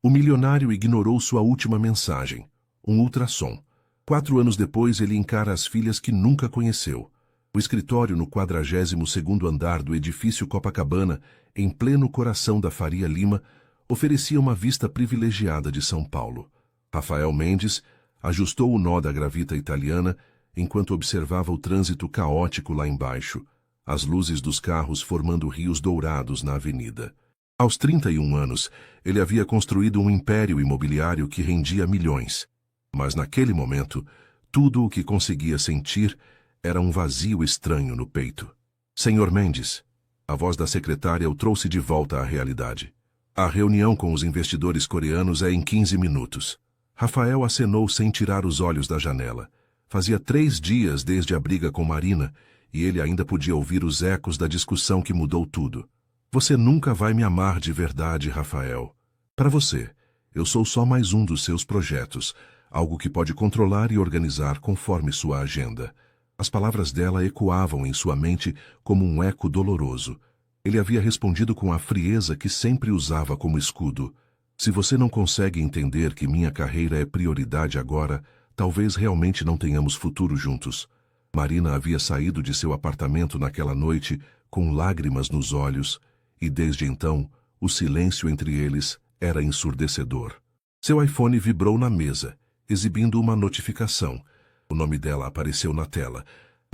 O milionário ignorou sua última mensagem, um ultrassom. 4 anos depois, ele encara as filhas que nunca conheceu. O escritório no 42º andar do edifício Copacabana, em pleno coração da Faria Lima, oferecia uma vista privilegiada de São Paulo. Rafael Mendes ajustou o nó da gravita italiana enquanto observava o trânsito caótico lá embaixo, as luzes dos carros formando rios dourados na avenida. Aos 31 anos, ele havia construído um império imobiliário que rendia milhões. Mas naquele momento, tudo o que conseguia sentir era um vazio estranho no peito. Senhor Mendes, a voz da secretária o trouxe de volta à realidade. A reunião com os investidores coreanos é em 15 minutos. Rafael acenou sem tirar os olhos da janela. Fazia 3 dias desde a briga com Marina, e ele ainda podia ouvir os ecos da discussão que mudou tudo. Você nunca vai me amar de verdade, Rafael. Para você, eu sou só mais um dos seus projetos, algo que pode controlar e organizar conforme sua agenda. As palavras dela ecoavam em sua mente como um eco doloroso. Ele havia respondido com a frieza que sempre usava como escudo. Se você não consegue entender que minha carreira é prioridade agora, talvez realmente não tenhamos futuro juntos. Marina havia saído de seu apartamento naquela noite com lágrimas nos olhos, e desde então, o silêncio entre eles era ensurdecedor. Seu iPhone vibrou na mesa, exibindo uma notificação. O nome dela apareceu na tela.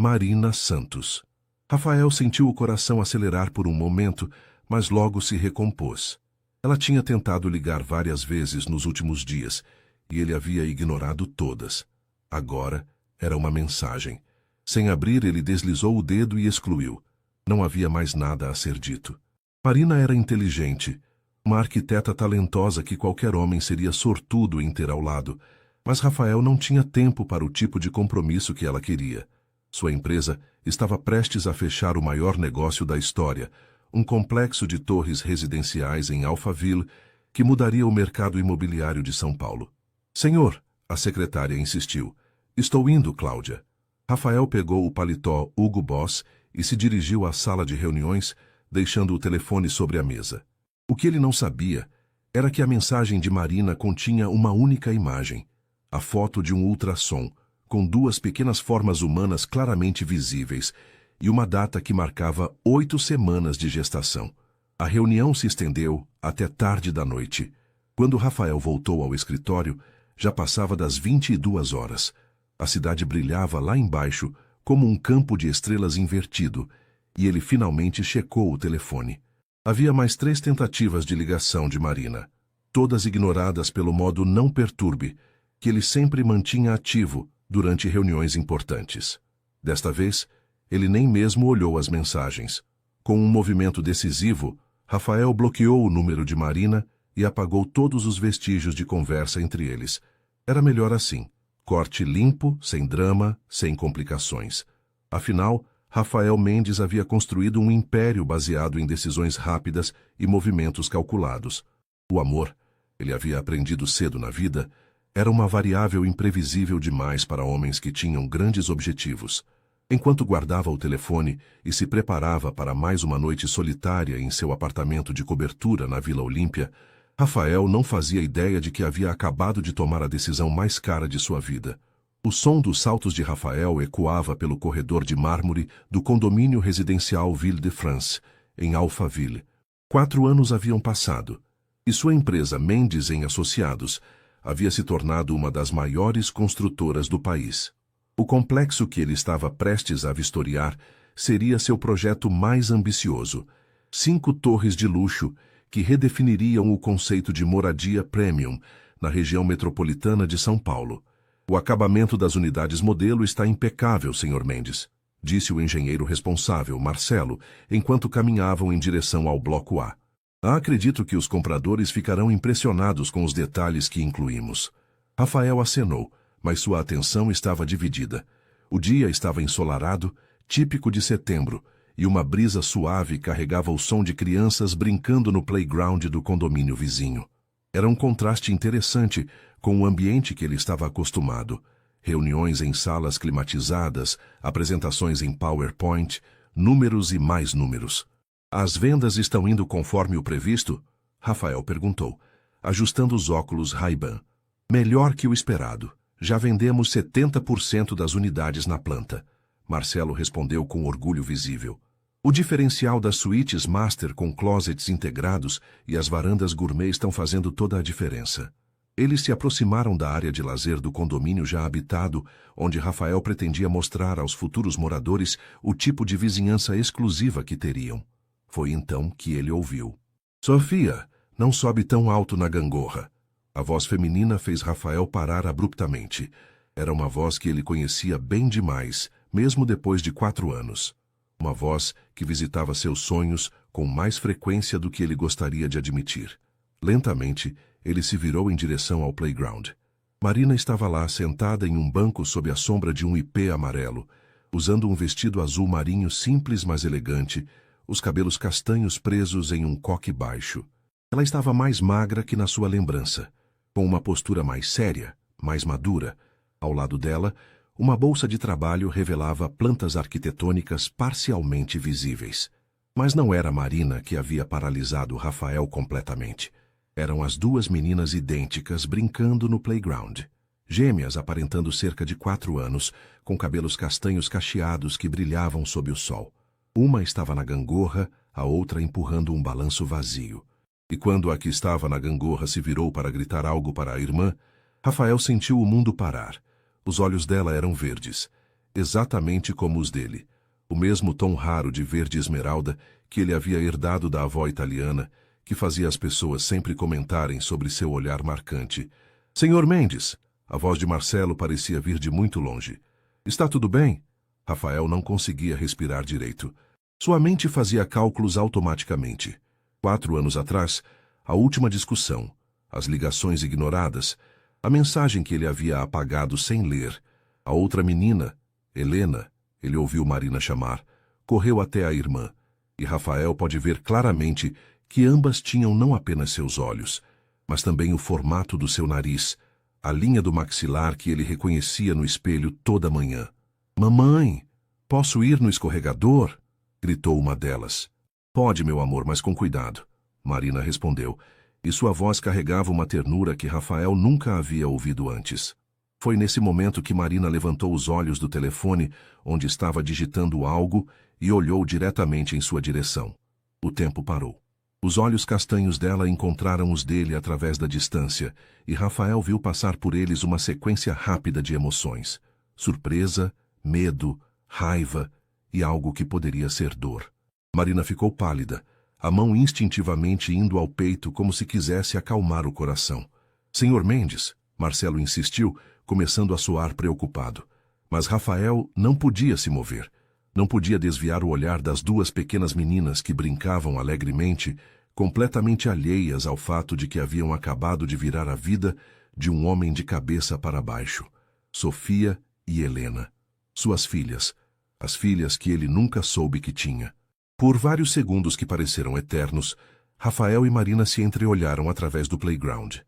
Marina Santos. Rafael sentiu o coração acelerar por um momento, mas logo se recompôs. Ela tinha tentado ligar várias vezes nos últimos dias, e ele havia ignorado todas. Agora era uma mensagem. Sem abrir, ele deslizou o dedo e excluiu. Não havia mais nada a ser dito. Marina era inteligente, uma arquiteta talentosa que qualquer homem seria sortudo em ter ao lado, mas Rafael não tinha tempo para o tipo de compromisso que ela queria. Sua empresa estava prestes a fechar o maior negócio da história, um complexo de torres residenciais em Alphaville que mudaria o mercado imobiliário de São Paulo. Senhor, a secretária insistiu. Estou indo, Cláudia. Rafael pegou o paletó Hugo Boss e se dirigiu à sala de reuniões, deixando o telefone sobre a mesa. O que ele não sabia era que a mensagem de Marina continha uma única imagem, a foto de um ultrassom, com 2 pequenas formas humanas claramente visíveis, e uma data que marcava 8 semanas de gestação. A reunião se estendeu até tarde da noite. Quando Rafael voltou ao escritório, já passava das 22 horas. A cidade brilhava lá embaixo como um campo de estrelas invertido, e ele finalmente checou o telefone. Havia mais 3 tentativas de ligação de Marina, todas ignoradas pelo modo não perturbe, que ele sempre mantinha ativo durante reuniões importantes. Desta vez, ele nem mesmo olhou as mensagens. Com um movimento decisivo, Rafael bloqueou o número de Marina e apagou todos os vestígios de conversa entre eles. Era melhor assim. Corte limpo, sem drama, sem complicações. Afinal, Rafael Mendes havia construído um império baseado em decisões rápidas e movimentos calculados. O amor, ele havia aprendido cedo na vida, era uma variável imprevisível demais para homens que tinham grandes objetivos. Enquanto guardava o telefone e se preparava para mais uma noite solitária em seu apartamento de cobertura na Vila Olímpia, Rafael não fazia ideia de que havia acabado de tomar a decisão mais cara de sua vida. O som dos saltos de Rafael ecoava pelo corredor de mármore do condomínio residencial Ville de France, em Alphaville. 4 anos haviam passado, e sua empresa Mendes em Associados havia se tornado uma das maiores construtoras do país. O complexo que ele estava prestes a vistoriar seria seu projeto mais ambicioso. 5 torres de luxo que redefiniriam o conceito de moradia premium na região metropolitana de São Paulo. O acabamento das unidades modelo está impecável, Sr. Mendes, disse o engenheiro responsável, Marcelo, enquanto caminhavam em direção ao Bloco A. Acredito que os compradores ficarão impressionados com os detalhes que incluímos. Rafael acenou, mas sua atenção estava dividida. O dia estava ensolarado, típico de setembro, e uma brisa suave carregava o som de crianças brincando no playground do condomínio vizinho. Era um contraste interessante com o ambiente que ele estava acostumado. Reuniões em salas climatizadas, apresentações em PowerPoint, números e mais números. As vendas estão indo conforme o previsto? Rafael perguntou. ajustando os óculos Ray-Ban. Melhor que o esperado. Já vendemos 70% das unidades na planta. Marcelo respondeu com orgulho visível. O diferencial das suítes master com closets integrados e as varandas gourmet estão fazendo toda a diferença. Eles se aproximaram da área de lazer do condomínio já habitado, onde Rafael pretendia mostrar aos futuros moradores o tipo de vizinhança exclusiva que teriam. Foi então que ele ouviu. Sofia, não sobe tão alto na gangorra. A voz feminina fez Rafael parar abruptamente. Era uma voz que ele conhecia bem demais, mesmo depois de 4 anos. Uma voz que visitava seus sonhos com mais frequência do que ele gostaria de admitir. Lentamente, ele se virou em direção ao playground. Marina estava lá, sentada em um banco sob a sombra de um ipê amarelo, usando um vestido azul marinho simples mas elegante, os cabelos castanhos presos em um coque baixo. Ela estava mais magra que na sua lembrança, com uma postura mais séria, mais madura. Ao lado dela, uma bolsa de trabalho revelava plantas arquitetônicas parcialmente visíveis. Mas não era Marina que havia paralisado Rafael completamente. Eram as 2 meninas idênticas brincando no playground. Gêmeas aparentando cerca de 4 anos, com cabelos castanhos cacheados que brilhavam sob o sol. Uma estava na gangorra, a outra empurrando um balanço vazio. E quando a que estava na gangorra se virou para gritar algo para a irmã, Rafael sentiu o mundo parar. Os olhos dela eram verdes, exatamente como os dele. O mesmo tom raro de verde esmeralda que ele havia herdado da avó italiana, que fazia as pessoas sempre comentarem sobre seu olhar marcante. Senhor Mendes! A voz de Marcelo parecia vir de muito longe. Está tudo bem? Rafael não conseguia respirar direito. Sua mente fazia cálculos automaticamente. 4 anos atrás, a última discussão, as ligações ignoradas, a mensagem que ele havia apagado sem ler. A outra menina, Helena, ele ouviu Marina chamar, correu até a irmã, e Rafael pode ver claramente que ambas tinham não apenas seus olhos, mas também o formato do seu nariz, a linha do maxilar que ele reconhecia no espelho toda manhã. Mamãe, posso ir no escorregador? Gritou uma delas. Pode, meu amor, mas com cuidado, Marina respondeu, e sua voz carregava uma ternura que Rafael nunca havia ouvido antes. Foi nesse momento que Marina levantou os olhos do telefone, onde estava digitando algo, e olhou diretamente em sua direção. O tempo parou. Os olhos castanhos dela encontraram os dele através da distância, e Rafael viu passar por eles uma sequência rápida de emoções. Surpresa, medo, raiva e algo que poderia ser dor. Marina ficou pálida, a mão instintivamente indo ao peito como se quisesse acalmar o coração. Senhor Mendes, Marcelo insistiu, começando a soar preocupado. Mas Rafael não podia se mover. Não podia desviar o olhar das 2 pequenas meninas que brincavam alegremente, completamente alheias ao fato de que haviam acabado de virar a vida de um homem de cabeça para baixo. Sofia e Helena. Suas filhas. As filhas que ele nunca soube que tinha. Por vários segundos que pareceram eternos, Rafael e Marina se entreolharam através do playground.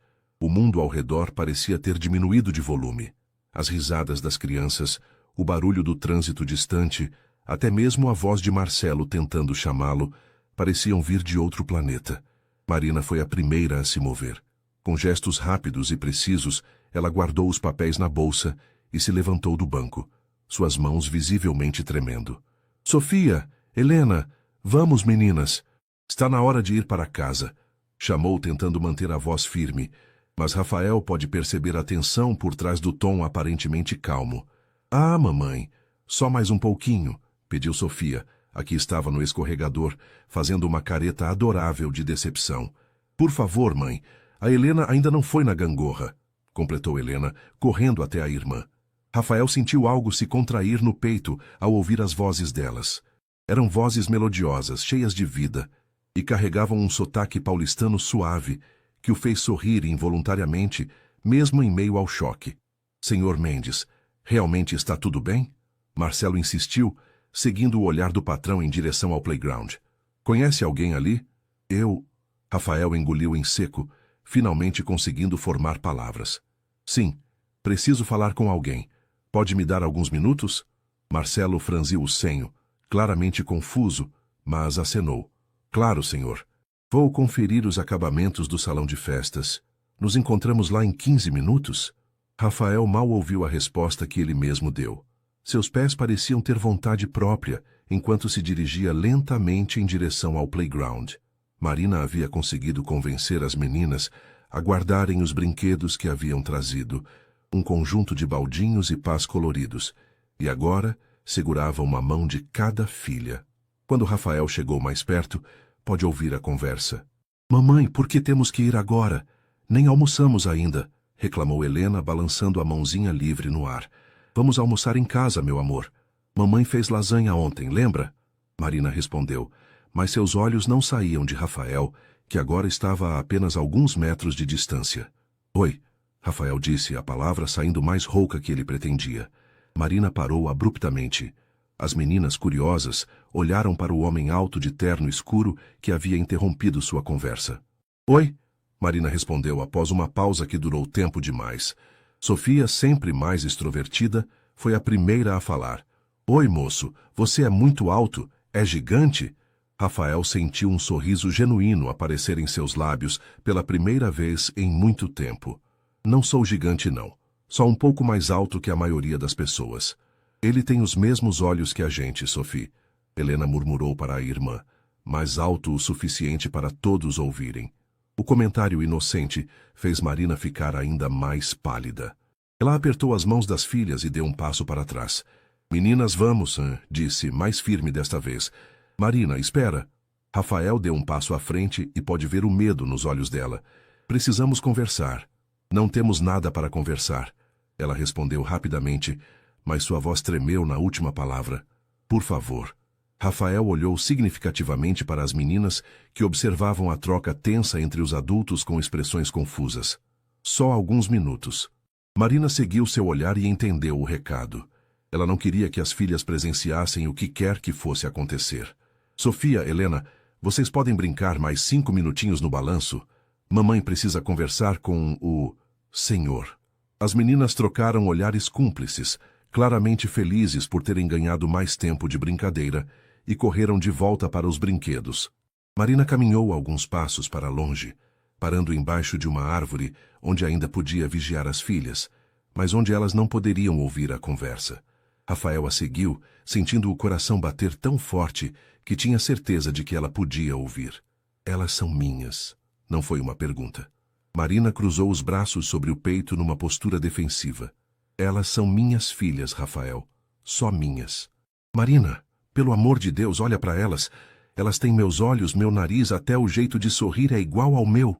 O mundo ao redor parecia ter diminuído de volume. As risadas das crianças, o barulho do trânsito distante, até mesmo a voz de Marcelo tentando chamá-lo, pareciam vir de outro planeta. Marina foi a primeira a se mover. Com gestos rápidos e precisos, ela guardou os papéis na bolsa e se levantou do banco, suas mãos visivelmente tremendo. Sofia, Helena, vamos, meninas. Está na hora de ir para casa, chamou tentando manter a voz firme, mas Rafael pode perceber a tensão por trás do tom aparentemente calmo. Ah, mamãe, só mais um pouquinho, pediu Sofia, a que estava no escorregador, fazendo uma careta adorável de decepção. Por favor, mãe, a Helena ainda não foi na gangorra, completou Helena, correndo até a irmã. Rafael sentiu algo se contrair no peito ao ouvir as vozes delas. Eram vozes melodiosas, cheias de vida, e carregavam um sotaque paulistano suave, que o fez sorrir involuntariamente, mesmo em meio ao choque. Senhor Mendes, realmente está tudo bem? Marcelo insistiu, seguindo o olhar do patrão em direção ao playground. Conhece alguém ali? Eu... Rafael engoliu em seco, finalmente conseguindo formar palavras. Sim, preciso falar com alguém. Pode me dar alguns minutos? Marcelo franziu o senho, claramente confuso, mas acenou. Claro, senhor. Vou conferir os acabamentos do salão de festas. Nos encontramos lá em 15 minutos? Rafael mal ouviu a resposta que ele mesmo deu. Seus pés pareciam ter vontade própria, enquanto se dirigia lentamente em direção ao playground. Marina havia conseguido convencer as meninas a guardarem os brinquedos que haviam trazido, um conjunto de baldinhos e pás coloridos, e agora segurava uma mão de cada filha. Quando Rafael chegou mais perto, pôde ouvir a conversa. "Mamãe, por que temos que ir agora? Nem almoçamos ainda", reclamou Helena, balançando a mãozinha livre no ar. "Vamos almoçar em casa, meu amor. Mamãe fez lasanha ontem, lembra?" Marina respondeu, mas seus olhos não saíam de Rafael, que agora estava a apenas alguns metros de distância. "Oi", Rafael disse, a palavra saindo mais rouca que ele pretendia. Marina parou abruptamente. As meninas, curiosas, olharam para o homem alto de terno escuro que havia interrompido sua conversa. "Oi", Marina respondeu após uma pausa que durou tempo demais. Sofia, sempre mais extrovertida, foi a primeira a falar. "Oi, moço, você é muito alto, é gigante?" Rafael sentiu um sorriso genuíno aparecer em seus lábios pela primeira vez em muito tempo. "Não sou gigante, não. Só um pouco mais alto que a maioria das pessoas." "Ele tem os mesmos olhos que a gente, Sophie", Helena murmurou para a irmã, mais alto o suficiente para todos ouvirem. O comentário inocente fez Marina ficar ainda mais pálida. Ela apertou as mãos das filhas e deu um passo para trás. "Meninas, vamos", disse, mais firme desta vez. "Marina, espera." Rafael deu um passo à frente e pôde ver o medo nos olhos dela. "Precisamos conversar." "Não temos nada para conversar", ela respondeu rapidamente, mas sua voz tremeu na última palavra. "Por favor." Rafael olhou significativamente para as meninas que observavam a troca tensa entre os adultos com expressões confusas. "Só alguns minutos." Marina seguiu seu olhar e entendeu o recado. Ela não queria que as filhas presenciassem o que quer que fosse acontecer. "Sofia, Helena, vocês podem brincar mais 5 minutinhos no balanço? Mamãe precisa conversar com o senhor." As meninas trocaram olhares cúmplices, claramente felizes por terem ganhado mais tempo de brincadeira, e correram de volta para os brinquedos. Marina caminhou alguns passos para longe, parando embaixo de uma árvore onde ainda podia vigiar as filhas, mas onde elas não poderiam ouvir a conversa. Rafael a seguiu, sentindo o coração bater tão forte que tinha certeza de que ela podia ouvir. "Elas são minhas." Não foi uma pergunta. Marina cruzou os braços sobre o peito numa postura defensiva. "Elas são minhas filhas, Rafael. Só minhas." "Marina, pelo amor de Deus, olha para elas. Elas têm meus olhos, meu nariz, até o jeito de sorrir é igual ao meu."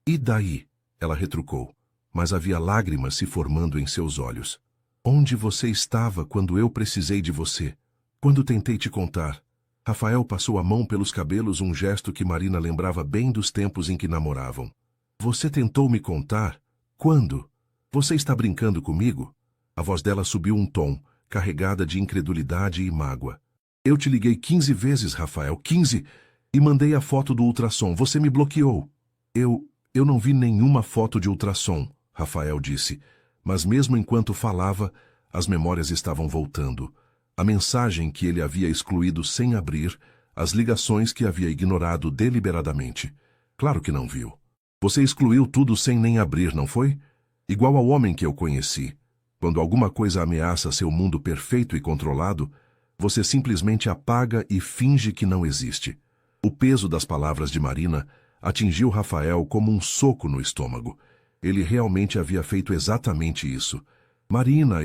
"E daí?" ela retrucou, mas havia lágrimas se formando em seus olhos. "Onde você estava quando eu precisei de você? Quando tentei te contar?" Rafael passou a mão pelos cabelos, um gesto que Marina lembrava bem dos tempos em que namoravam. "Você tentou me contar? Quando? Você está brincando comigo?" A voz dela subiu um tom, carregada de incredulidade e mágoa. "Eu te liguei 15 vezes, Rafael, 15, e mandei a foto do ultrassom. Você me bloqueou." Eu não vi nenhuma foto de ultrassom", Rafael disse, mas mesmo enquanto falava, as memórias estavam voltando. A mensagem que ele havia excluído sem abrir, as ligações que havia ignorado deliberadamente. Claro que não viu. "Você excluiu tudo sem nem abrir, não foi? Igual ao homem que eu conheci. Quando alguma coisa ameaça seu mundo perfeito e controlado, você simplesmente apaga e finge que não existe." O peso das palavras de Marina atingiu Rafael como um soco no estômago. Ele realmente havia feito exatamente isso. "Marina,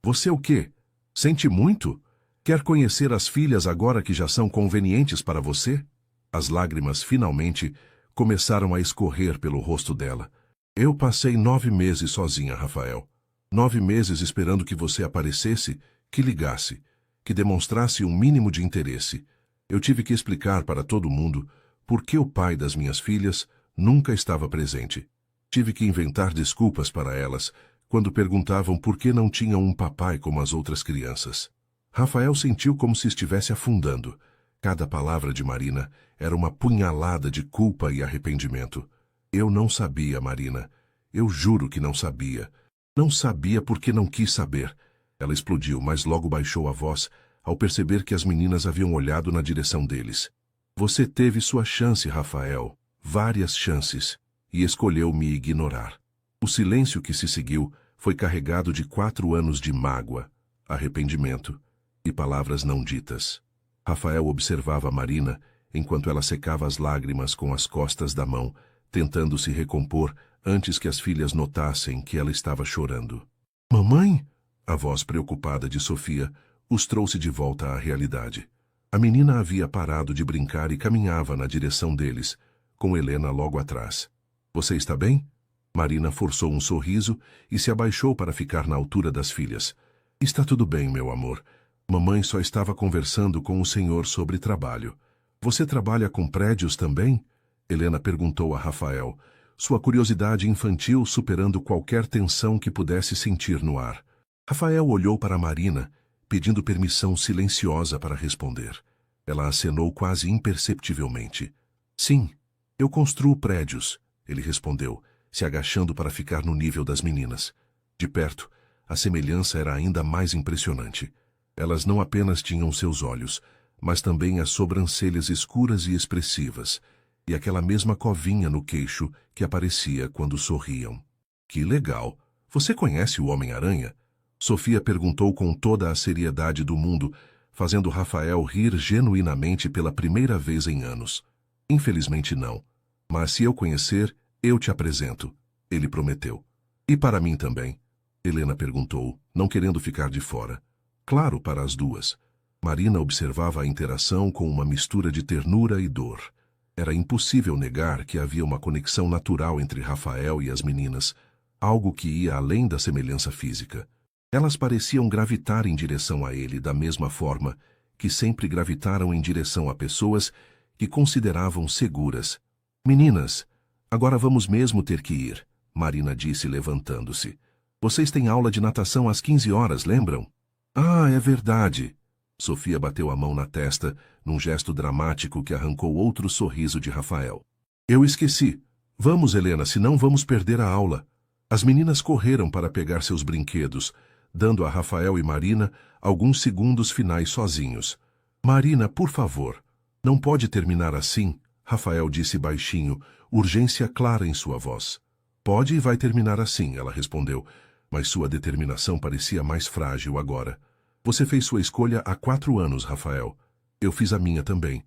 Você o quê? Sente muito? Quer conhecer as filhas agora que já são convenientes para você?" As lágrimas, finalmente, começaram a escorrer pelo rosto dela. "Eu passei 9 meses sozinha, Rafael. 9 meses esperando que você aparecesse, que ligasse, que demonstrasse um mínimo de interesse. Eu tive que explicar para todo mundo por que o pai das minhas filhas nunca estava presente. Tive que inventar desculpas para elas quando perguntavam por que não tinham um papai como as outras crianças." Rafael sentiu como se estivesse afundando. Cada palavra de Marina era uma punhalada de culpa e arrependimento. "Eu não sabia, Marina. Eu juro que não sabia. Não sabia porque não quis saber." Ela explodiu, mas logo baixou a voz ao perceber que as meninas haviam olhado na direção deles. "Você teve sua chance, Rafael. Várias chances. e escolheu me ignorar. O silêncio que se seguiu foi carregado de 4 anos de mágoa, arrependimento e palavras não ditas. Rafael observava Marina enquanto ela secava as lágrimas com as costas da mão, tentando se recompor antes que as filhas notassem que ela estava chorando. Mamãe? A voz preocupada de Sofia os trouxe de volta à realidade. A menina havia parado de brincar e caminhava na direção deles, com Helena logo atrás. Você está bem? Marina forçou um sorriso e se abaixou para ficar na altura das filhas. Está tudo bem, meu amor. Mamãe só estava conversando com o senhor sobre trabalho. Você trabalha com prédios também? Helena perguntou a Rafael, sua curiosidade infantil superando qualquer tensão que pudesse sentir no ar. Rafael olhou para Marina, pedindo permissão silenciosa para responder. Ela acenou quase imperceptivelmente. Sim, eu construo prédios, ele respondeu, se agachando para ficar no nível das meninas. De perto, a semelhança era ainda mais impressionante. Elas não apenas tinham seus olhos, mas também as sobrancelhas escuras e expressivas, e aquela mesma covinha no queixo que aparecia quando sorriam. Que legal! Você conhece o Homem-Aranha? Sofia perguntou com toda a seriedade do mundo, fazendo Rafael rir genuinamente pela primeira vez em anos. Infelizmente não. Mas se eu conhecer, eu te apresento, ele prometeu. E para mim também? Helena perguntou, não querendo ficar de fora. Claro, para as duas. Marina observava a interação com uma mistura de ternura e dor. Era impossível negar que havia uma conexão natural entre Rafael e as meninas, algo que ia além da semelhança física. Elas pareciam gravitar em direção a ele da mesma forma que sempre gravitaram em direção a pessoas que consideravam seguras. Meninas, agora vamos mesmo ter que ir, Marina disse levantando-se. Vocês têm aula de natação às 15 horas, lembram? Ah, é verdade. Sofia bateu a mão na testa, num gesto dramático que arrancou outro sorriso de Rafael. Eu esqueci. Vamos, Helena, senão vamos perder a aula. As meninas correram para pegar seus brinquedos, dando a Rafael e Marina alguns segundos finais sozinhos. Marina, por favor. Não pode terminar assim, Rafael disse baixinho, urgência clara em sua voz. Pode e vai terminar assim, ela respondeu, mas sua determinação parecia mais frágil agora. Você fez sua escolha há 4 anos, Rafael. Eu fiz a minha também.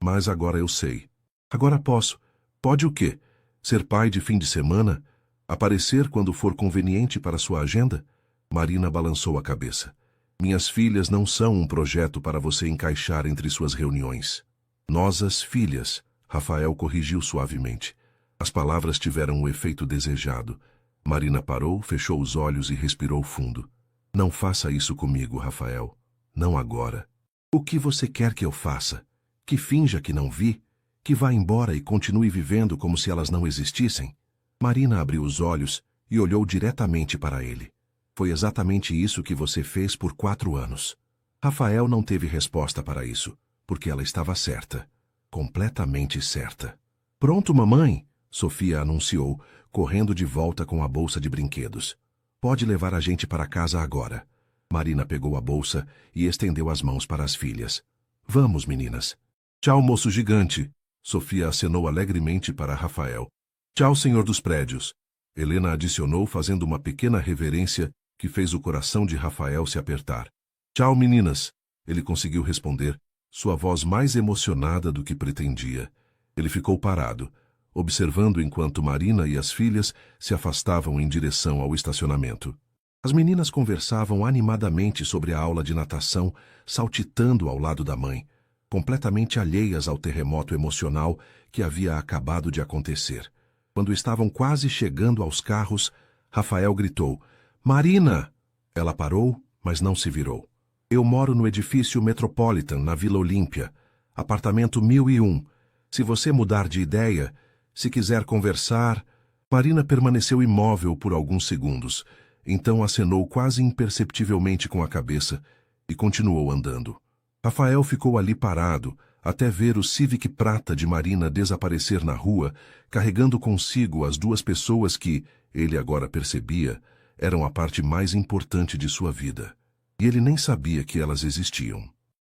Mas agora eu sei. Agora posso. Pode o quê? Ser pai de fim de semana? Aparecer quando for conveniente para sua agenda? Marina balançou a cabeça. Minhas filhas não são um projeto para você encaixar entre suas reuniões. Nossas filhas, Rafael corrigiu suavemente. As palavras tiveram o efeito desejado. Marina parou, fechou os olhos e respirou fundo. Não faça isso comigo, Rafael. Não agora. O que você quer que eu faça? Que finja que não vi? Que vá embora e continue vivendo como se elas não existissem? Marina abriu os olhos e olhou diretamente para ele. Foi exatamente isso que você fez por 4 anos. Rafael não teve resposta para isso, porque ela estava certa. Completamente certa. Pronto, mamãe, Sofia anunciou, correndo de volta com a bolsa de brinquedos. Pode levar a gente para casa agora. Marina pegou a bolsa e estendeu as mãos para as filhas. Vamos, meninas. Tchau, moço gigante. Sofia acenou alegremente para Rafael. Tchau, senhor dos prédios. Helena adicionou fazendo uma pequena reverência que fez o coração de Rafael se apertar. Tchau, meninas. Ele conseguiu responder, sua voz mais emocionada do que pretendia. Ele ficou parado, observando enquanto Marina e as filhas se afastavam em direção ao estacionamento. As meninas conversavam animadamente sobre a aula de natação, saltitando ao lado da mãe, completamente alheias ao terremoto emocional que havia acabado de acontecer. Quando estavam quase chegando aos carros, Rafael gritou, Marina! Ela parou, mas não se virou. Eu moro no edifício Metropolitan, na Vila Olímpia, apartamento 1001. Se você mudar de ideia, se quiser conversar... Marina permaneceu imóvel por alguns segundos, então acenou quase imperceptivelmente com a cabeça e continuou andando. Rafael ficou ali parado, até ver o Civic prata de Marina desaparecer na rua, carregando consigo as 2 pessoas que, ele agora percebia, eram a parte mais importante de sua vida. E ele nem sabia que elas existiam.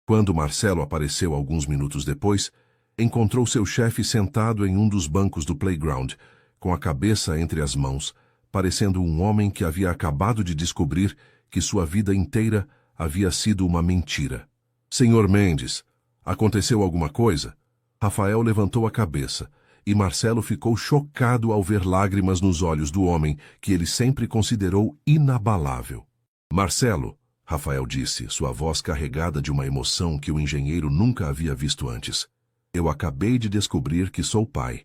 Quando Marcelo apareceu alguns minutos depois, encontrou seu chefe sentado em um dos bancos do playground, com a cabeça entre as mãos, parecendo um homem que havia acabado de descobrir que sua vida inteira havia sido uma mentira. Senhor Mendes, aconteceu alguma coisa? Rafael levantou a cabeça, e Marcelo ficou chocado ao ver lágrimas nos olhos do homem que ele sempre considerou inabalável. Marcelo, Rafael disse, sua voz carregada de uma emoção que o engenheiro nunca havia visto antes. Eu acabei de descobrir que sou pai.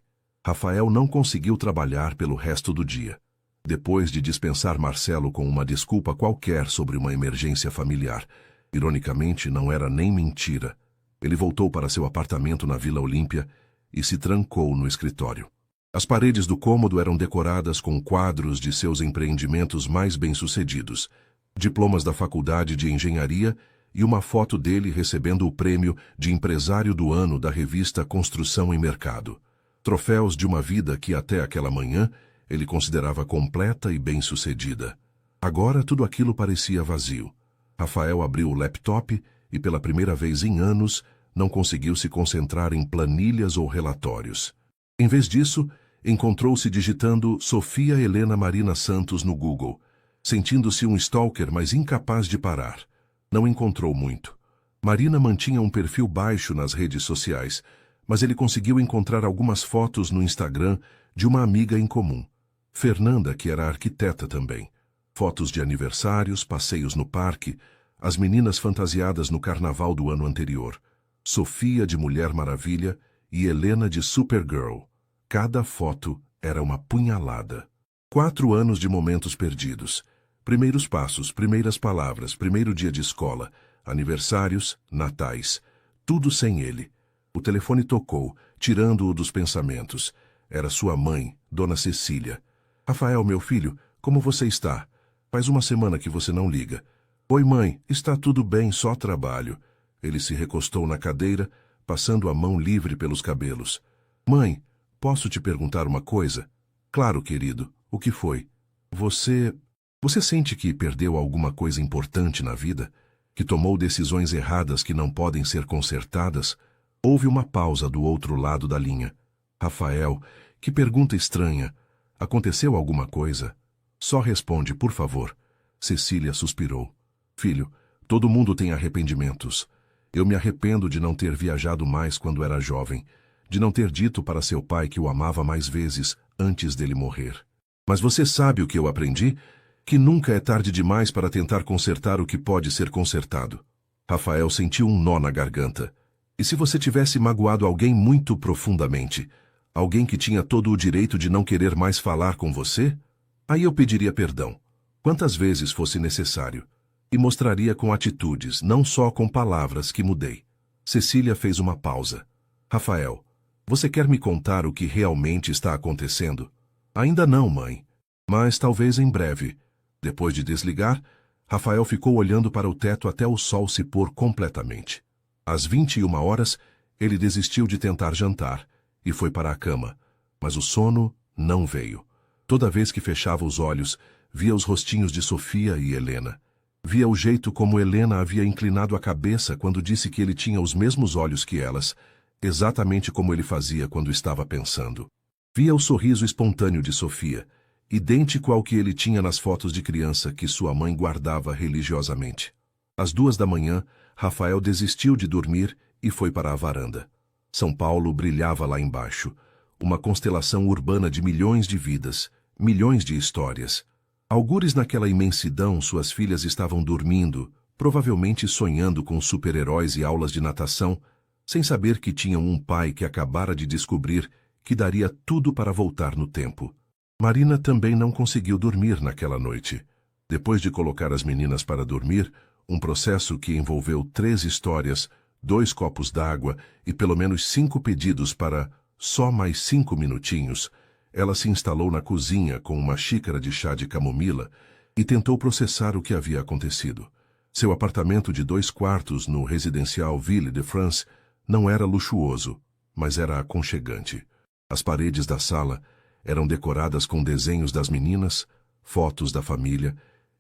Rafael não conseguiu trabalhar pelo resto do dia. Depois de dispensar Marcelo com uma desculpa qualquer sobre uma emergência familiar, ironicamente não era nem mentira, ele voltou para seu apartamento na Vila Olímpia e se trancou no escritório. As paredes do cômodo eram decoradas com quadros de seus empreendimentos mais bem-sucedidos, diplomas da Faculdade de Engenharia e uma foto dele recebendo o prêmio de Empresário do Ano da revista Construção e Mercado. Troféus de uma vida que até aquela manhã ele considerava completa e bem-sucedida. Agora tudo aquilo parecia vazio. Rafael abriu o laptop e pela primeira vez em anos não conseguiu se concentrar em planilhas ou relatórios. Em vez disso, encontrou-se digitando Sofia Helena Marina Santos no Google, sentindo-se um stalker, mas incapaz de parar. Não encontrou muito. Marina mantinha um perfil baixo nas redes sociais, mas ele conseguiu encontrar algumas fotos no Instagram de uma amiga em comum, Fernanda, que era arquiteta também. Fotos de aniversários, passeios no parque, as meninas fantasiadas no carnaval do ano anterior, Sofia de Mulher Maravilha e Helena de Supergirl. Cada foto era uma punhalada. 4 anos de momentos perdidos. Primeiros passos, primeiras palavras, primeiro dia de escola, aniversários, natais. Tudo sem ele. O telefone tocou, tirando-o dos pensamentos. Era sua mãe, Dona Cecília. Rafael, meu filho, como você está? Faz uma semana que você não liga. Oi, mãe, está tudo bem, só trabalho. Ele se recostou na cadeira, passando a mão livre pelos cabelos. Mãe, posso te perguntar uma coisa? Claro, querido. O que foi? Você sente que perdeu alguma coisa importante na vida? Que tomou decisões erradas que não podem ser consertadas? Houve uma pausa do outro lado da linha. Rafael, que pergunta estranha. Aconteceu alguma coisa? Só responde, por favor. Cecília suspirou. Filho, todo mundo tem arrependimentos. Eu me arrependo de não ter viajado mais quando era jovem, de não ter dito para seu pai que o amava mais vezes antes dele morrer. Mas você sabe o que eu aprendi? Que nunca é tarde demais para tentar consertar o que pode ser consertado. Rafael sentiu um nó na garganta. E se você tivesse magoado alguém muito profundamente? Alguém que tinha todo o direito de não querer mais falar com você? Aí eu pediria perdão, quantas vezes fosse necessário, e mostraria com atitudes, não só com palavras, que mudei. Cecília fez uma pausa. Rafael, você quer me contar o que realmente está acontecendo? Ainda não, mãe. Mas talvez em breve. Depois de desligar, Rafael ficou olhando para o teto até o sol se pôr completamente. Às 21h, ele desistiu de tentar jantar e foi para a cama, mas o sono não veio. Toda vez que fechava os olhos, via os rostinhos de Sofia e Helena. Via o jeito como Helena havia inclinado a cabeça quando disse que ele tinha os mesmos olhos que elas, exatamente como ele fazia quando estava pensando. Via o sorriso espontâneo de Sofia, idêntico ao que ele tinha nas fotos de criança que sua mãe guardava religiosamente. Às 2h, Rafael desistiu de dormir e foi para a varanda. São Paulo brilhava lá embaixo, uma constelação urbana de milhões de vidas, milhões de histórias. Algures naquela imensidão, suas filhas estavam dormindo, provavelmente sonhando com super-heróis e aulas de natação, sem saber que tinham um pai que acabara de descobrir que daria tudo para voltar no tempo. Marina também não conseguiu dormir naquela noite. Depois de colocar as meninas para dormir, um processo que envolveu 3 histórias, 2 copos d'água e pelo menos 5 pedidos para só mais 5 minutinhos, ela se instalou na cozinha com uma xícara de chá de camomila e tentou processar o que havia acontecido. Seu apartamento de 2 quartos no residencial Ville de France não era luxuoso, mas era aconchegante. As paredes da sala eram decoradas com desenhos das meninas, fotos da família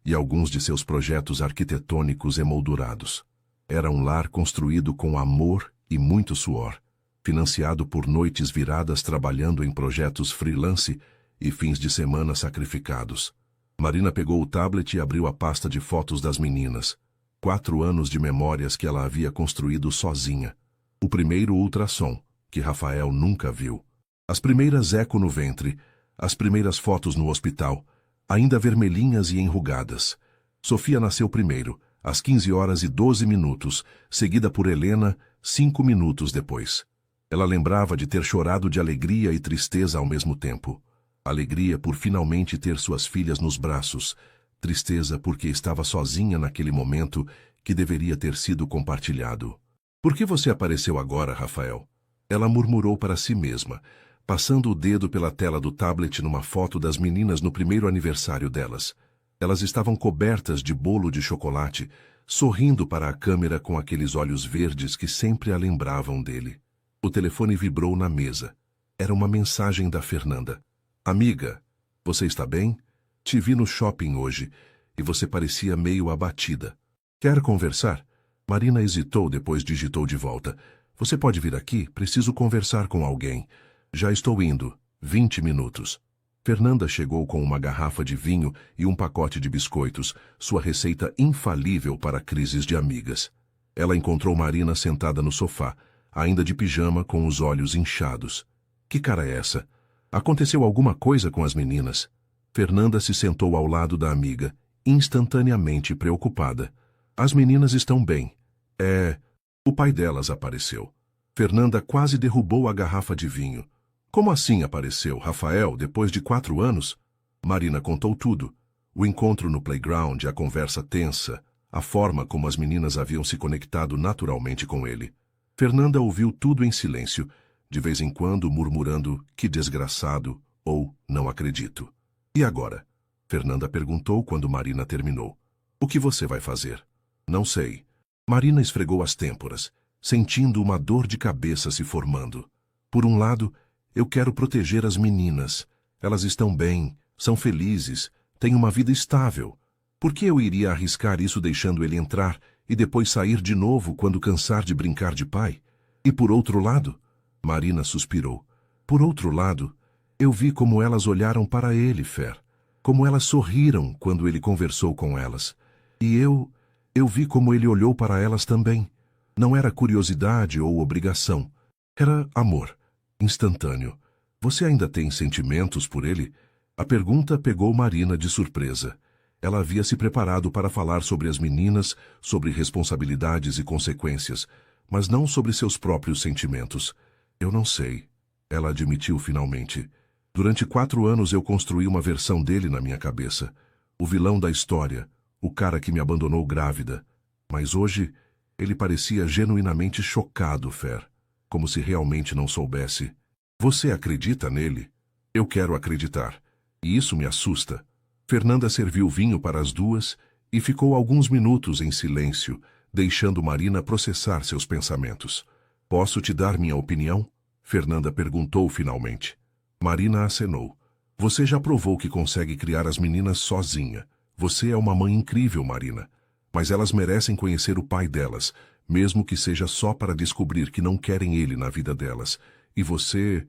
e alguns de seus projetos arquitetônicos emoldurados. Era um lar construído com amor e muito suor, financiado por noites viradas trabalhando em projetos freelance e fins de semana sacrificados. Marina pegou o tablet e abriu a pasta de fotos das meninas. 4 anos de memórias que ela havia construído sozinha. O primeiro ultrassom, que Rafael nunca viu. As primeiras eco no ventre, as primeiras fotos no hospital, ainda vermelhinhas e enrugadas. Sofia nasceu primeiro, às 15h12, seguida por Helena, 5 minutos depois. Ela lembrava de ter chorado de alegria e tristeza ao mesmo tempo. Alegria por finalmente ter suas filhas nos braços, tristeza porque estava sozinha naquele momento que deveria ter sido compartilhado. Por que você apareceu agora, Rafael? Ela murmurou para si mesma, passando o dedo pela tela do tablet numa foto das meninas no primeiro aniversário delas. Elas estavam cobertas de bolo de chocolate, sorrindo para a câmera com aqueles olhos verdes que sempre a lembravam dele. O telefone vibrou na mesa. Era uma mensagem da Fernanda. Amiga, você está bem? Te vi no shopping hoje e você parecia meio abatida. Quer conversar? Marina hesitou, depois digitou de volta. Você pode vir aqui? Preciso conversar com alguém. Já estou indo. 20 minutos. Fernanda chegou com uma garrafa de vinho e um pacote de biscoitos, sua receita infalível para crises de amigas. Ela encontrou Marina sentada no sofá, ainda de pijama, com os olhos inchados. Que cara é essa? Aconteceu alguma coisa com as meninas? Fernanda se sentou ao lado da amiga, instantaneamente preocupada. As meninas estão bem. O pai delas apareceu. Fernanda quase derrubou a garrafa de vinho. Como assim apareceu, Rafael, depois de 4 anos? Marina contou tudo. O encontro no playground, a conversa tensa, a forma como as meninas haviam se conectado naturalmente com ele. Fernanda ouviu tudo em silêncio, de vez em quando murmurando que desgraçado ou não acredito. E agora? Fernanda perguntou quando Marina terminou. O que você vai fazer? Não sei. Marina esfregou as têmporas, sentindo uma dor de cabeça se formando. Por um lado, eu quero proteger as meninas. Elas estão bem, são felizes, têm uma vida estável. Por que eu iria arriscar isso deixando ele entrar e depois sair de novo quando cansar de brincar de pai? E por outro lado, Marina suspirou. Por outro lado, eu vi como elas olharam para ele, Fer. Como elas sorriram quando ele conversou com elas. E eu vi como ele olhou para elas também. Não era curiosidade ou obrigação. Era amor. Instantâneo. Você ainda tem sentimentos por ele? A pergunta pegou Marina de surpresa. Ela havia se preparado para falar sobre as meninas, sobre responsabilidades e consequências, mas não sobre seus próprios sentimentos. Eu não sei. Ela admitiu finalmente. Durante 4 anos eu construí uma versão dele na minha cabeça. O vilão da história, o cara que me abandonou grávida. Mas hoje, ele parecia genuinamente chocado, Fer. Como se realmente não soubesse. Você acredita nele? Eu quero acreditar. E isso me assusta. Fernanda serviu vinho para as duas e ficou alguns minutos em silêncio, deixando Marina processar seus pensamentos. Posso te dar minha opinião? Fernanda perguntou finalmente. Marina acenou. Você já provou que consegue criar as meninas sozinha. Você é uma mãe incrível, Marina. Mas elas merecem conhecer o pai delas, mesmo que seja só para descobrir que não querem ele na vida delas. E você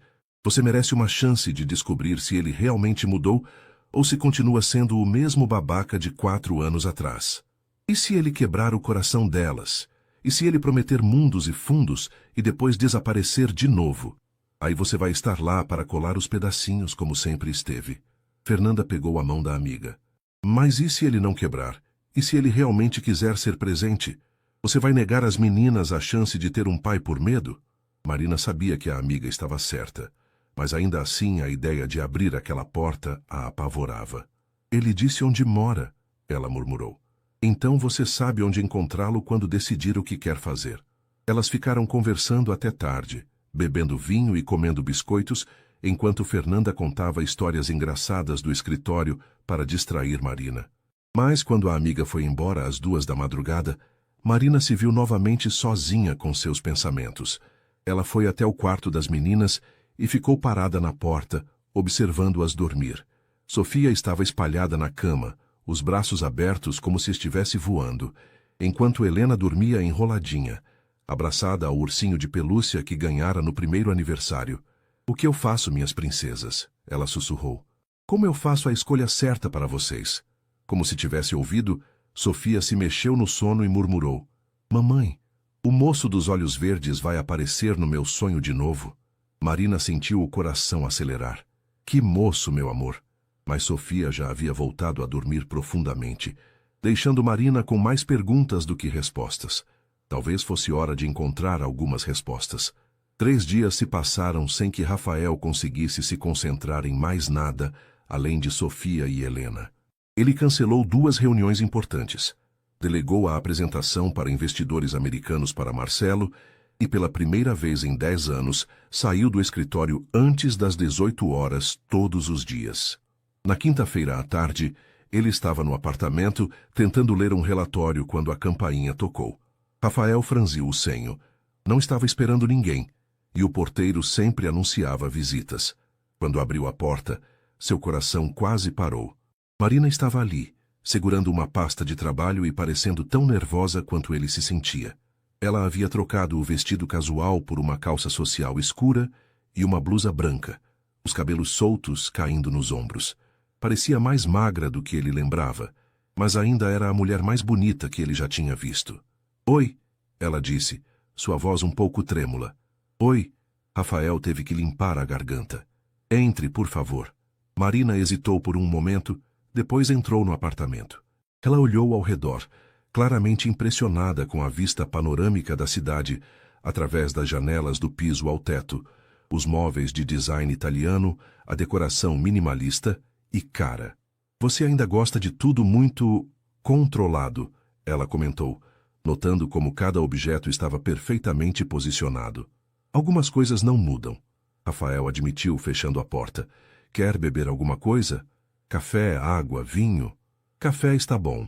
merece uma chance de descobrir se ele realmente mudou ou se continua sendo o mesmo babaca de 4 anos atrás. E se ele quebrar o coração delas? E se ele prometer mundos e fundos e depois desaparecer de novo? Aí você vai estar lá para colar os pedacinhos como sempre esteve. Fernanda pegou a mão da amiga. Mas e se ele não quebrar? E se ele realmente quiser ser presente? Você vai negar às meninas a chance de ter um pai por medo? Marina sabia que a amiga estava certa, mas ainda assim a ideia de abrir aquela porta a apavorava. Ele disse onde mora, ela murmurou. Então você sabe onde encontrá-lo quando decidir o que quer fazer. Elas ficaram conversando até tarde, bebendo vinho e comendo biscoitos, enquanto Fernanda contava histórias engraçadas do escritório para distrair Marina. Mas quando a amiga foi embora às 2 da madrugada, Marina se viu novamente sozinha com seus pensamentos. Ela foi até o quarto das meninas e ficou parada na porta, observando-as dormir. Sofia estava espalhada na cama, os braços abertos como se estivesse voando, enquanto Helena dormia enroladinha, abraçada ao ursinho de pelúcia que ganhara no primeiro aniversário. O que eu faço, minhas princesas? Ela sussurrou. Como eu faço a escolha certa para vocês? Como se tivesse ouvido, Sofia se mexeu no sono e murmurou: Mamãe, o moço dos olhos verdes vai aparecer no meu sonho de novo. Marina sentiu o coração acelerar. Que moço, meu amor! Mas Sofia já havia voltado a dormir profundamente, deixando Marina com mais perguntas do que respostas. Talvez fosse hora de encontrar algumas respostas. 3 dias se passaram sem que Rafael conseguisse se concentrar em mais nada, além de Sofia e Helena. Ele cancelou 2 reuniões importantes. Delegou a apresentação para investidores americanos para Marcelo e, pela primeira vez em 10 anos, saiu do escritório antes das 18 horas todos os dias. Na quinta-feira à tarde, ele estava no apartamento tentando ler um relatório quando a campainha tocou. Rafael franziu o senho. Não estava esperando ninguém, e o porteiro sempre anunciava visitas. Quando abriu a porta, seu coração quase parou. Marina estava ali, segurando uma pasta de trabalho e parecendo tão nervosa quanto ele se sentia. Ela havia trocado o vestido casual por uma calça social escura e uma blusa branca, os cabelos soltos caindo nos ombros. Parecia mais magra do que ele lembrava, mas ainda era a mulher mais bonita que ele já tinha visto. Oi, ela disse, sua voz um pouco trêmula. Oi, Rafael teve que limpar a garganta. Entre, por favor. Marina hesitou por um momento, depois entrou no apartamento. Ela olhou ao redor, claramente impressionada com a vista panorâmica da cidade, através das janelas do piso ao teto, os móveis de design italiano, a decoração minimalista e cara. Você ainda gosta de tudo muito controlado, ela comentou, notando como cada objeto estava perfeitamente posicionado. Algumas coisas não mudam, Rafael admitiu, fechando a porta. Quer beber alguma coisa? Café, água, vinho? Café está bom.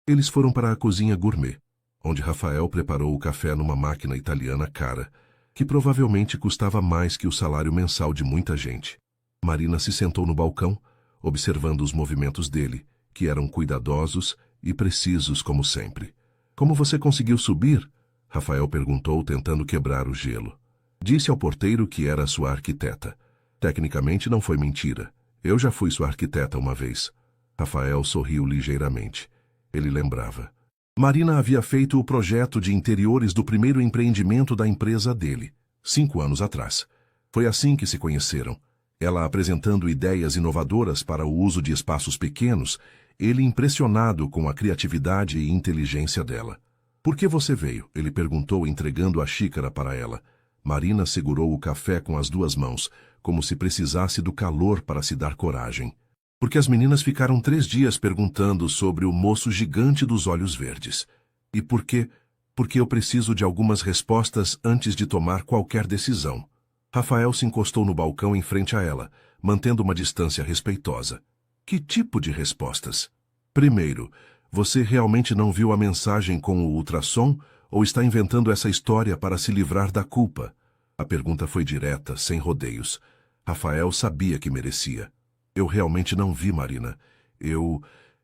Eles foram para a cozinha gourmet, onde Rafael preparou o café numa máquina italiana cara, que provavelmente custava mais que o salário mensal de muita gente. Marina se sentou no balcão, observando os movimentos dele, que eram cuidadosos e precisos como sempre. Como você conseguiu subir? Rafael perguntou, tentando quebrar o gelo. Disse ao porteiro que era sua arquiteta. Tecnicamente não foi mentira. Eu já fui sua arquiteta uma vez. Rafael sorriu ligeiramente. Ele lembrava. Marina havia feito o projeto de interiores do primeiro empreendimento da empresa dele, 5 anos atrás. Foi assim que se conheceram. Ela apresentando ideias inovadoras para o uso de espaços pequenos, ele impressionado com a criatividade e inteligência dela. Por que você veio? Ele perguntou, entregando a xícara para ela. Marina segurou o café com as 2 mãos, como se precisasse do calor para se dar coragem. Porque as meninas ficaram 3 dias perguntando sobre o moço gigante dos olhos verdes. E por quê? Porque eu preciso de algumas respostas antes de tomar qualquer decisão. Rafael se encostou no balcão em frente a ela, mantendo uma distância respeitosa. Que tipo de respostas? Primeiro, você realmente não viu a mensagem com o ultrassom ou está inventando essa história para se livrar da culpa? A pergunta foi direta, sem rodeios. Rafael sabia que merecia. Eu realmente não vi, Marina.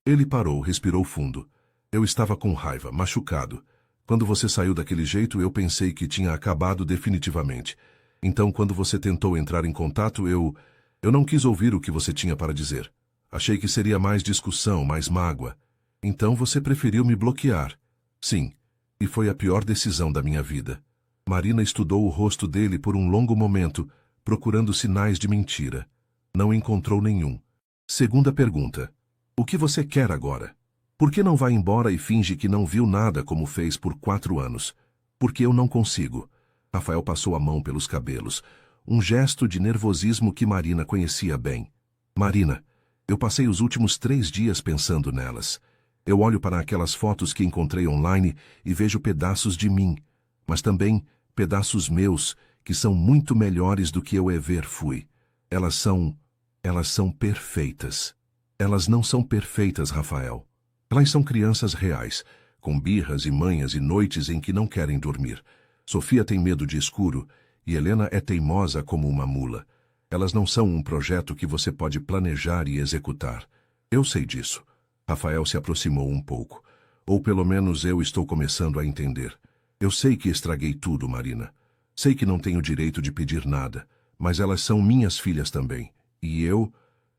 Ele parou, respirou fundo. Eu estava com raiva, machucado. Quando você saiu daquele jeito, eu pensei que tinha acabado definitivamente. Então, quando você tentou entrar em contato, eu não quis ouvir o que você tinha para dizer. Achei que seria mais discussão, mais mágoa. Então você preferiu me bloquear. Sim, e foi a pior decisão da minha vida. Marina estudou o rosto dele por um longo momento, procurando sinais de mentira. Não encontrou nenhum. Segunda pergunta. O que você quer agora? Por que não vai embora e finge que não viu nada como fez por 4 anos? Porque eu não consigo. Rafael passou a mão pelos cabelos, um gesto de nervosismo que Marina conhecia bem. Marina, eu passei os últimos 3 dias pensando nelas. Eu olho para aquelas fotos que encontrei online e vejo pedaços de mim, mas também pedaços meus, que são muito melhores do que eu ever fui. Elas são perfeitas. Elas não são perfeitas, Rafael. Elas são crianças reais, com birras e manhas e noites em que não querem dormir. Sofia tem medo de escuro e Helena é teimosa como uma mula. Elas não são um projeto que você pode planejar e executar. Eu sei disso. Rafael se aproximou um pouco. Ou pelo menos eu estou começando a entender. Eu sei que estraguei tudo, Marina. Sei que não tenho direito de pedir nada, mas elas são minhas filhas também. E eu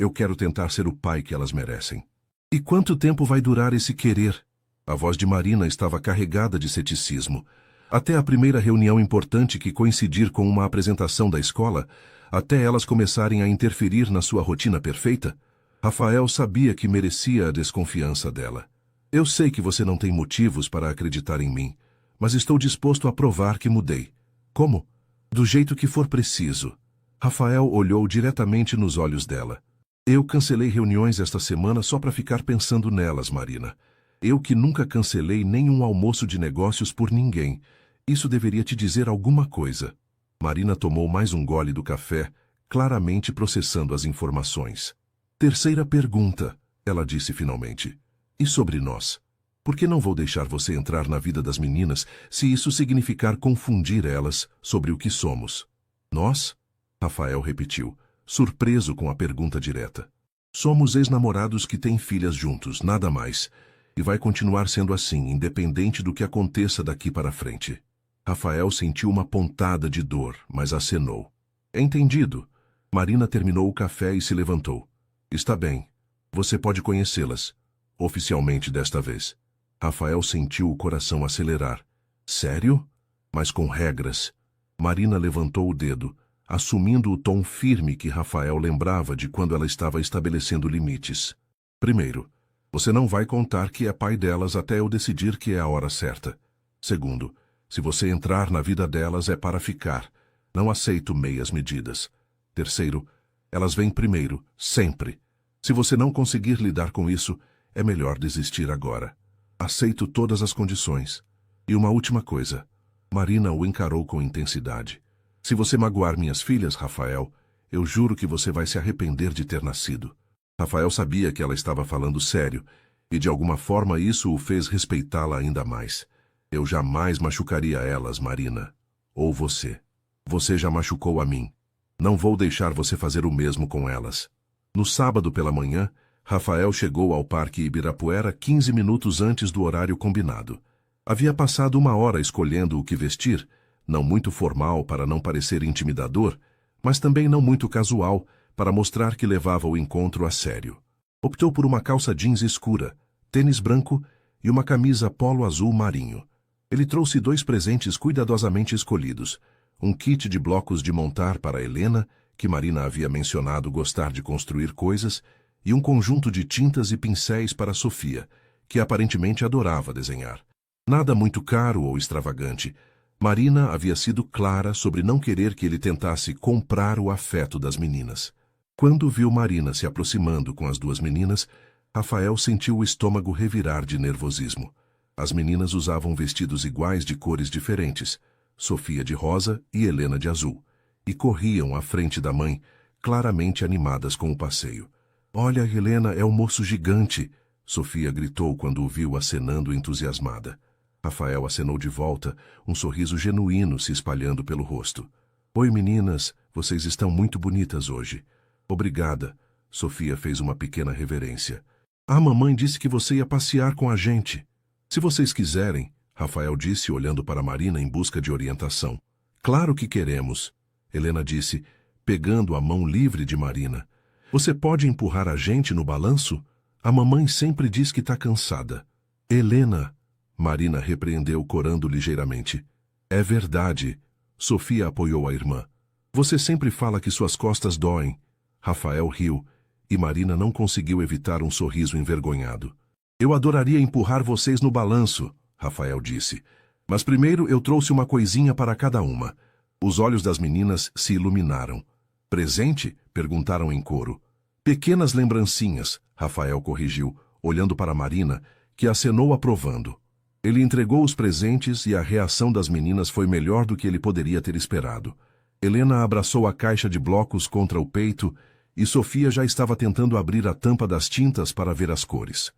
Eu quero tentar ser o pai que elas merecem. E quanto tempo vai durar esse querer? A voz de Marina estava carregada de ceticismo. Até a primeira reunião importante que coincidir com uma apresentação da escola, até elas começarem a interferir na sua rotina perfeita, Rafael sabia que merecia a desconfiança dela. Eu sei que você não tem motivos para acreditar em mim, mas estou disposto a provar que mudei. Como? Do jeito que for preciso. Rafael olhou diretamente nos olhos dela. Eu cancelei reuniões esta semana só para ficar pensando nelas, Marina. Eu que nunca cancelei nenhum almoço de negócios por ninguém. Isso deveria te dizer alguma coisa. Marina tomou mais um gole do café, claramente processando as informações. Terceira pergunta, ela disse finalmente. E sobre nós? Por que não vou deixar você entrar na vida das meninas se isso significar confundir elas sobre o que somos? Nós? Rafael repetiu, surpreso com a pergunta direta. Somos ex-namorados que têm filhas juntos, nada mais. E vai continuar sendo assim, independente do que aconteça daqui para frente. Rafael sentiu uma pontada de dor, mas acenou. Entendido. Marina terminou o café e se levantou. Está bem. Você pode conhecê-las. Oficialmente desta vez. Rafael sentiu o coração acelerar. Sério? Mas com regras. Marina levantou o dedo, assumindo o tom firme que Rafael lembrava de quando ela estava estabelecendo limites. Primeiro, você não vai contar que é pai delas até eu decidir que é a hora certa. Segundo, se você entrar na vida delas é para ficar. Não aceito meias medidas. Terceiro, elas vêm primeiro, sempre. Se você não conseguir lidar com isso, é melhor desistir agora. Aceito todas as condições. E uma última coisa. Marina o encarou com intensidade. Se você magoar minhas filhas, Rafael, eu juro que você vai se arrepender de ter nascido. Rafael sabia que ela estava falando sério, e de alguma forma isso o fez respeitá-la ainda mais. Eu jamais machucaria elas, Marina. Ou você. Você já machucou a mim. Não vou deixar você fazer o mesmo com elas. No sábado pela manhã, Rafael chegou ao Parque Ibirapuera 15 minutos antes do horário combinado. Havia passado 1 hora escolhendo o que vestir, não muito formal para não parecer intimidador, mas também não muito casual para mostrar que levava o encontro a sério. Optou por uma calça jeans escura, tênis branco e uma camisa polo azul marinho. Ele trouxe 2 presentes cuidadosamente escolhidos, um kit de blocos de montar para Helena, que Marina havia mencionado gostar de construir coisas, e um conjunto de tintas e pincéis para Sofia, que aparentemente adorava desenhar. Nada muito caro ou extravagante. Marina havia sido clara sobre não querer que ele tentasse comprar o afeto das meninas. Quando viu Marina se aproximando com as 2 meninas, Rafael sentiu o estômago revirar de nervosismo. As meninas usavam vestidos iguais de cores diferentes, Sofia de rosa e Helena de azul, e corriam à frente da mãe, claramente animadas com o passeio. Olha, Helena é um moço gigante, Sofia gritou quando o viu acenando entusiasmada. Rafael acenou de volta, um sorriso genuíno se espalhando pelo rosto. Oi, meninas, vocês estão muito bonitas hoje. Obrigada, Sofia fez uma pequena reverência. A mamãe disse que você ia passear com a gente. Se vocês quiserem, Rafael disse olhando para Marina em busca de orientação. Claro que queremos, Helena disse, pegando a mão livre de Marina. Você pode empurrar a gente no balanço? A mamãe sempre diz que está cansada. Helena, Marina repreendeu corando ligeiramente. É verdade, Sofia apoiou a irmã. Você sempre fala que suas costas doem. Rafael riu, e Marina não conseguiu evitar um sorriso envergonhado. Eu adoraria empurrar vocês no balanço, Rafael disse. Mas primeiro eu trouxe uma coisinha para cada uma. Os olhos das meninas se iluminaram. Presente? Perguntaram em coro. Pequenas lembrancinhas, Rafael corrigiu, olhando para Marina, que acenou aprovando. Ele entregou os presentes e a reação das meninas foi melhor do que ele poderia ter esperado. Helena abraçou a caixa de blocos contra o peito e Sofia já estava tentando abrir a tampa das tintas para ver as cores.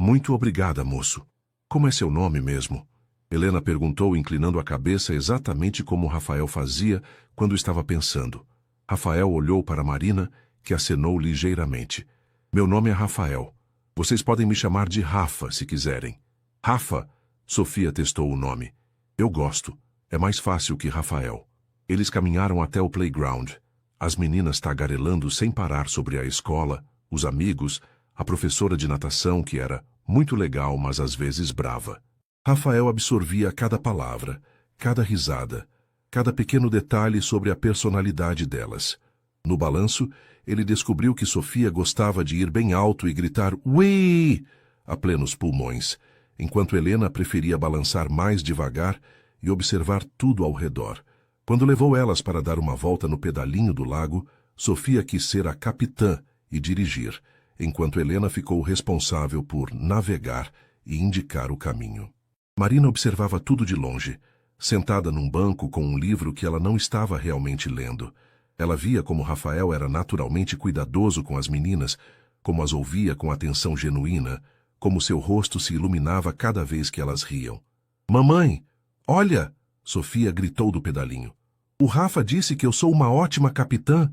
Muito obrigada, moço. Como é seu nome mesmo? Helena perguntou, inclinando a cabeça exatamente como Rafael fazia quando estava pensando. Rafael olhou para Marina, que acenou ligeiramente. Meu nome é Rafael. Vocês podem me chamar de Rafa, se quiserem. Rafa, Sofia testou o nome. Eu gosto. É mais fácil que Rafael. Eles caminharam até o playground. As meninas tagarelando sem parar sobre a escola, os amigos, a professora de natação, que era muito legal, mas às vezes brava. Rafael absorvia cada palavra, cada risada, cada pequeno detalhe sobre a personalidade delas. No balanço, ele descobriu que Sofia gostava de ir bem alto e gritar "Ui!" a plenos pulmões, enquanto Helena preferia balançar mais devagar e observar tudo ao redor. Quando levou elas para dar uma volta no pedalinho do lago, Sofia quis ser a capitã e dirigir, enquanto Helena ficou responsável por navegar e indicar o caminho. Marina observava tudo de longe, sentada num banco com um livro que ela não estava realmente lendo. Ela via como Rafael era naturalmente cuidadoso com as meninas, como as ouvia com atenção genuína, como seu rosto se iluminava cada vez que elas riam. "Mamãe, olha!" Sofia gritou do pedalinho. "O Rafa disse que eu sou uma ótima capitã.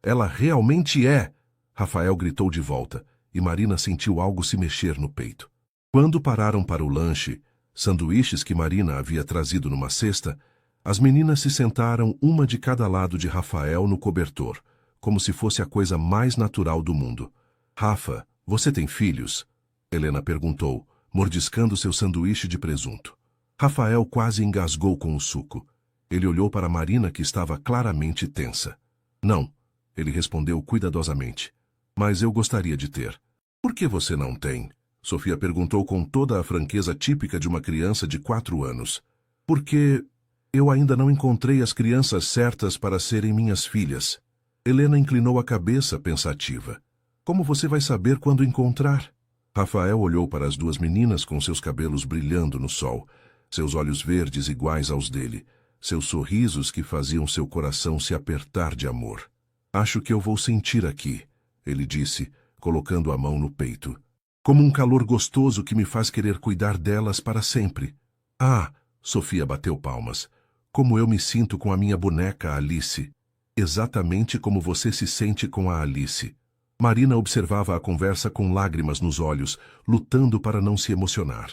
Ela realmente é!" Rafael gritou de volta, e Marina sentiu algo se mexer no peito. Quando pararam para o lanche, sanduíches que Marina havia trazido numa cesta, as meninas se sentaram uma de cada lado de Rafael no cobertor, como se fosse a coisa mais natural do mundo. "Rafa, você tem filhos?" Helena perguntou, mordiscando seu sanduíche de presunto. Rafael quase engasgou com o suco. Ele olhou para Marina, que estava claramente tensa. "Não," ele respondeu cuidadosamente. "Mas eu gostaria de ter." "Por que você não tem?" Sofia perguntou com toda a franqueza típica de uma criança de 4 anos. "Porque eu ainda não encontrei as crianças certas para serem minhas filhas." Helena inclinou a cabeça pensativa. "Como você vai saber quando encontrar?" Rafael olhou para as duas meninas com seus cabelos brilhando no sol, seus olhos verdes iguais aos dele, seus sorrisos que faziam seu coração se apertar de amor. "Acho que eu vou sentir aqui," ele disse, colocando a mão no peito. "Como um calor gostoso que me faz querer cuidar delas para sempre." "Ah!" Sofia bateu palmas. "Como eu me sinto com a minha boneca Alice." "Exatamente como você se sente com a Alice." Marina observava a conversa com lágrimas nos olhos, lutando para não se emocionar.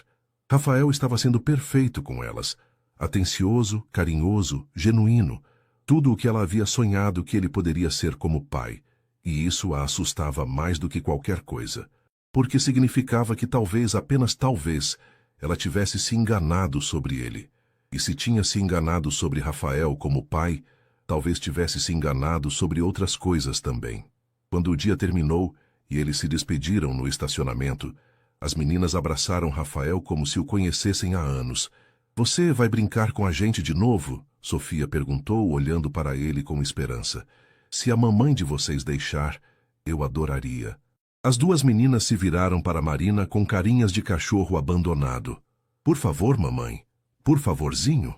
Rafael estava sendo perfeito com elas. Atencioso, carinhoso, genuíno. Tudo o que ela havia sonhado que ele poderia ser como pai. E isso a assustava mais do que qualquer coisa. Porque significava que talvez, apenas talvez, ela tivesse se enganado sobre ele. E se tinha se enganado sobre Rafael como pai, talvez tivesse se enganado sobre outras coisas também. Quando o dia terminou e eles se despediram no estacionamento, as meninas abraçaram Rafael como se o conhecessem há anos. "Você vai brincar com a gente de novo?" Sofia perguntou, olhando para ele com esperança. "Se a mamãe de vocês deixar, eu adoraria." As duas meninas se viraram para Marina com carinhas de cachorro abandonado. "Por favor, mamãe. Por favorzinho."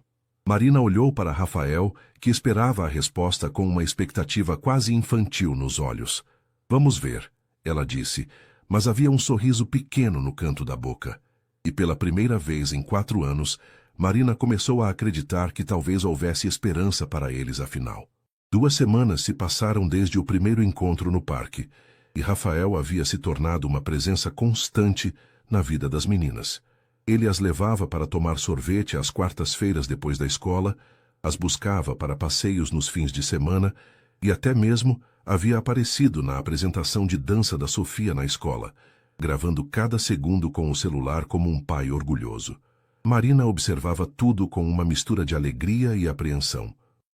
Marina olhou para Rafael, que esperava a resposta com uma expectativa quase infantil nos olhos. "Vamos ver," ela disse, mas havia um sorriso pequeno no canto da boca. E pela primeira vez em 4 anos, Marina começou a acreditar que talvez houvesse esperança para eles afinal. 2 semanas se passaram desde o primeiro encontro no parque, e Rafael havia se tornado uma presença constante na vida das meninas. Ele as levava para tomar sorvete às quartas-feiras depois da escola, as buscava para passeios nos fins de semana e até mesmo havia aparecido na apresentação de dança da Sofia na escola, gravando cada segundo com o celular como um pai orgulhoso. Marina observava tudo com uma mistura de alegria e apreensão.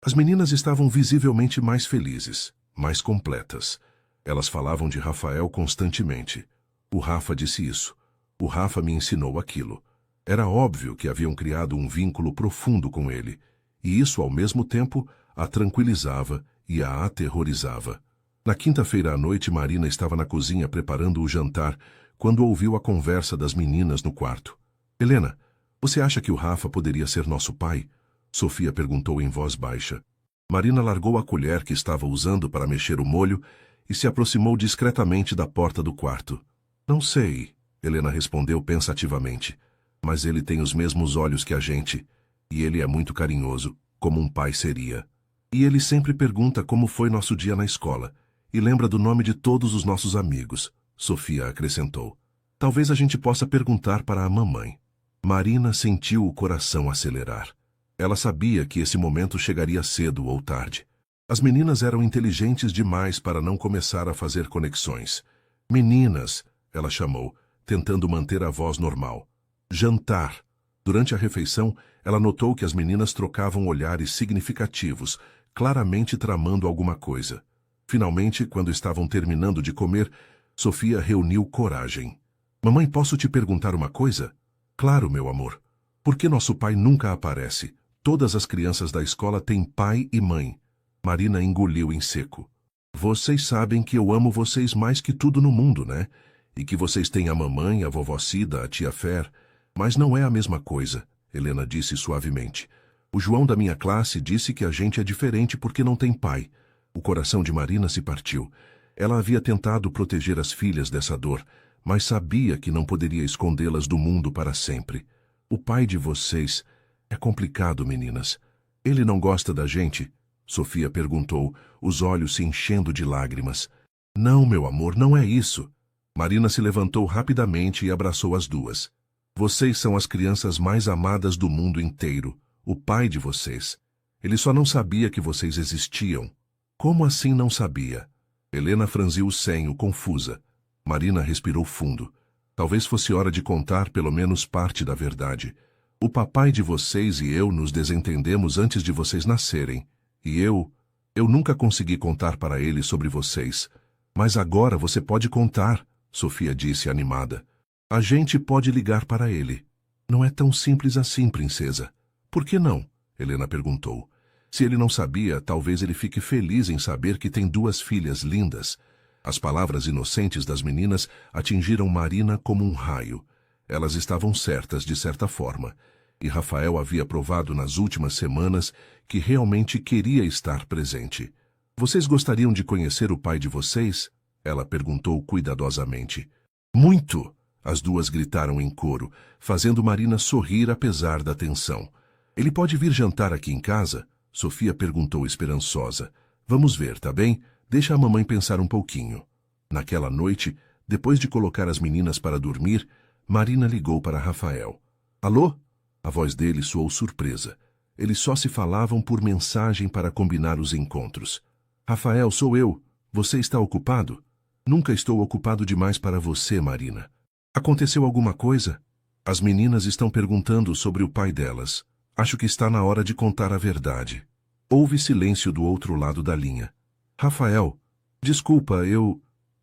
As meninas estavam visivelmente mais felizes, mais completas. Elas falavam de Rafael constantemente. "O Rafa disse isso. O Rafa me ensinou aquilo." Era óbvio que haviam criado um vínculo profundo com ele, e isso, ao mesmo tempo, a tranquilizava e a aterrorizava. Na quinta-feira à noite, Marina estava na cozinha preparando o jantar, quando ouviu a conversa das meninas no quarto. "Helena, você acha que o Rafa poderia ser nosso pai?" Sofia perguntou em voz baixa. Marina largou a colher que estava usando para mexer o molho e se aproximou discretamente da porta do quarto. "Não sei," Helena respondeu pensativamente. "Mas ele tem os mesmos olhos que a gente, e ele é muito carinhoso, como um pai seria. E ele sempre pergunta como foi nosso dia na escola, e lembra do nome de todos os nossos amigos," Sofia acrescentou. "Talvez a gente possa perguntar para a mamãe." Marina sentiu o coração acelerar. Ela sabia que esse momento chegaria cedo ou tarde. As meninas eram inteligentes demais para não começar a fazer conexões. Meninas, ela chamou, tentando manter a voz normal. Jantar. Durante a refeição, ela notou que as meninas trocavam olhares significativos, claramente tramando alguma coisa. Finalmente, quando estavam terminando de comer, Sofia reuniu coragem. Mamãe, posso te perguntar uma coisa? Claro, meu amor. Por que nosso pai nunca aparece? Todas as crianças da escola têm pai e mãe. Marina engoliu em seco. Vocês sabem que eu amo vocês mais que tudo no mundo, né? E que vocês têm a mamãe, a vovó Cida, a tia Fer. Mas não é a mesma coisa, Helena disse suavemente. O João da minha classe disse que a gente é diferente porque não tem pai. O coração de Marina se partiu. Ela havia tentado proteger as filhas dessa dor, mas sabia que não poderia escondê-las do mundo para sempre. O pai de vocês... É complicado, meninas. Ele não gosta da gente? Sofia perguntou, os olhos se enchendo de lágrimas. Não, meu amor, não é isso. Marina se levantou rapidamente e abraçou as duas. Vocês são as crianças mais amadas do mundo inteiro. O pai de vocês. Ele só não sabia que vocês existiam. Como assim não sabia? Helena franziu o senho, confusa. Marina respirou fundo. Talvez fosse hora de contar pelo menos parte da verdade. O papai de vocês e eu nos desentendemos antes de vocês nascerem. E eu nunca consegui contar para ele sobre vocês. Mas agora você pode contar, Sofia disse animada. A gente pode ligar para ele. Não é tão simples assim, princesa. Por que não? Helena perguntou. Se ele não sabia, talvez ele fique feliz em saber que tem duas filhas lindas. As palavras inocentes das meninas atingiram Marina como um raio. Elas estavam certas, de certa forma. E Rafael havia provado nas últimas semanas que realmente queria estar presente. Vocês gostariam de conhecer o pai de vocês? Ela perguntou cuidadosamente. Muito! As duas gritaram em coro, fazendo Marina sorrir apesar da tensão. Ele pode vir jantar aqui em casa? Sofia perguntou esperançosa. Vamos ver, tá bem? Deixa a mamãe pensar um pouquinho. Naquela noite, depois de colocar as meninas para dormir, Marina ligou para Rafael. Alô? A voz dele soou surpresa. Eles só se falavam por mensagem para combinar os encontros. Rafael, sou eu. Você está ocupado? Nunca estou ocupado demais para você, Marina. Aconteceu alguma coisa? As meninas estão perguntando sobre o pai delas. Acho que está na hora de contar a verdade. Houve silêncio do outro lado da linha. Rafael, desculpa,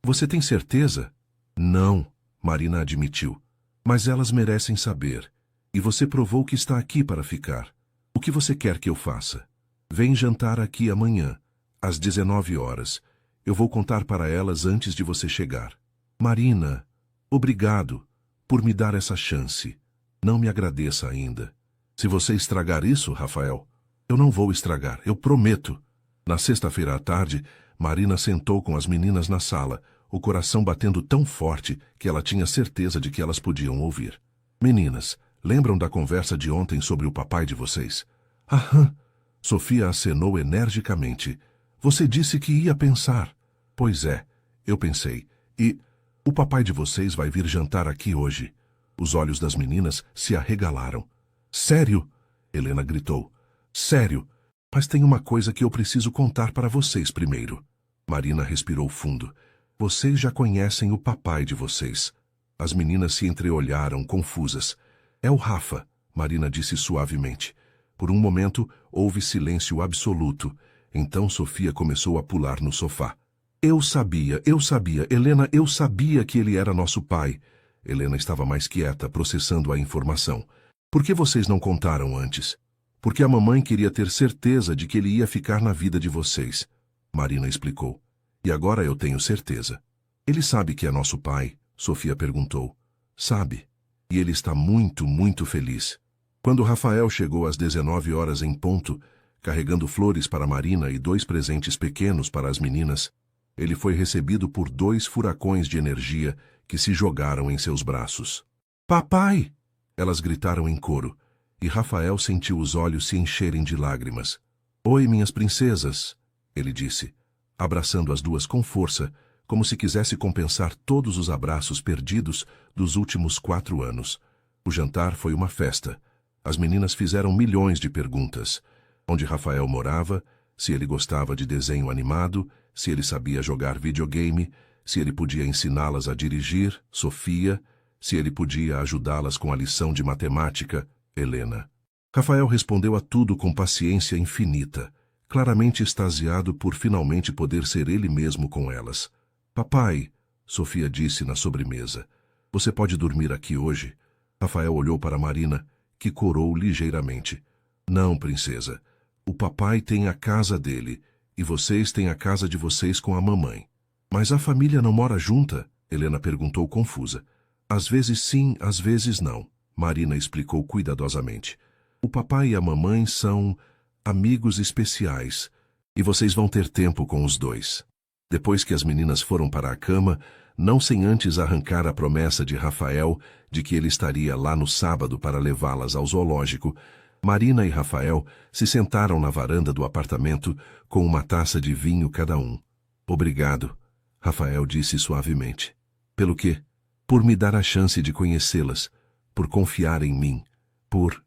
Você tem certeza? Não, Marina admitiu. Mas elas merecem saber. E você provou que está aqui para ficar. O que você quer que eu faça? Vem jantar aqui amanhã, às 19 horas. Eu vou contar para elas antes de você chegar. Marina, obrigado por me dar essa chance. Não me agradeça ainda. Se você estragar isso, Rafael, eu não vou estragar, eu prometo. Na sexta-feira à tarde, Marina sentou com as meninas na sala, o coração batendo tão forte que ela tinha certeza de que elas podiam ouvir. Meninas, lembram da conversa de ontem sobre o papai de vocês? Aham. Sofia acenou energicamente. Você disse que ia pensar. Pois é, eu pensei. E o papai de vocês vai vir jantar aqui hoje. Os olhos das meninas se arregalaram. Sério? Helena gritou. Sério? Mas tem uma coisa que eu preciso contar para vocês primeiro. Marina respirou fundo. Vocês já conhecem o papai de vocês. As meninas se entreolharam, confusas. É o Rafa, Marina disse suavemente. Por um momento, houve silêncio absoluto. Então Sofia começou a pular no sofá. Eu sabia, Helena, eu sabia que ele era nosso pai. Helena estava mais quieta, processando a informação. Por que vocês não contaram antes? Porque a mamãe queria ter certeza de que ele ia ficar na vida de vocês. Marina explicou. E agora eu tenho certeza. Ele sabe que é nosso pai? Sofia perguntou. Sabe. E ele está muito, muito feliz. Quando Rafael chegou às 19 horas em ponto, carregando flores para Marina e 2 presentes pequenos para as meninas, ele foi recebido por 2 furacões de energia que se jogaram em seus braços. Papai! Elas gritaram em coro, e Rafael sentiu os olhos se encherem de lágrimas. Oi, minhas princesas, ele disse, abraçando as duas com força, como se quisesse compensar todos os abraços perdidos dos últimos 4 anos. O jantar foi uma festa. As meninas fizeram milhões de perguntas. Onde Rafael morava, se ele gostava de desenho animado, se ele sabia jogar videogame, se ele podia ensiná-las a dirigir, Sofia, se ele podia ajudá-las com a lição de matemática, Helena. Rafael respondeu a tudo com paciência infinita, claramente extasiado por finalmente poder ser ele mesmo com elas. Papai, Sofia disse na sobremesa, você pode dormir aqui hoje? Rafael olhou para Marina, que corou ligeiramente. Não, princesa. O papai tem a casa dele, e vocês têm a casa de vocês com a mamãe. Mas a família não mora junta? Helena perguntou confusa. Às vezes sim, às vezes não, Marina explicou cuidadosamente. O papai e a mamãe são amigos especiais, e vocês vão ter tempo com os dois. Depois que as meninas foram para a cama, não sem antes arrancar a promessa de Rafael de que ele estaria lá no sábado para levá-las ao zoológico, Marina e Rafael se sentaram na varanda do apartamento com uma taça de vinho cada um. Obrigado, Rafael disse suavemente. Pelo quê? Por me dar a chance de conhecê-las, por confiar em mim, por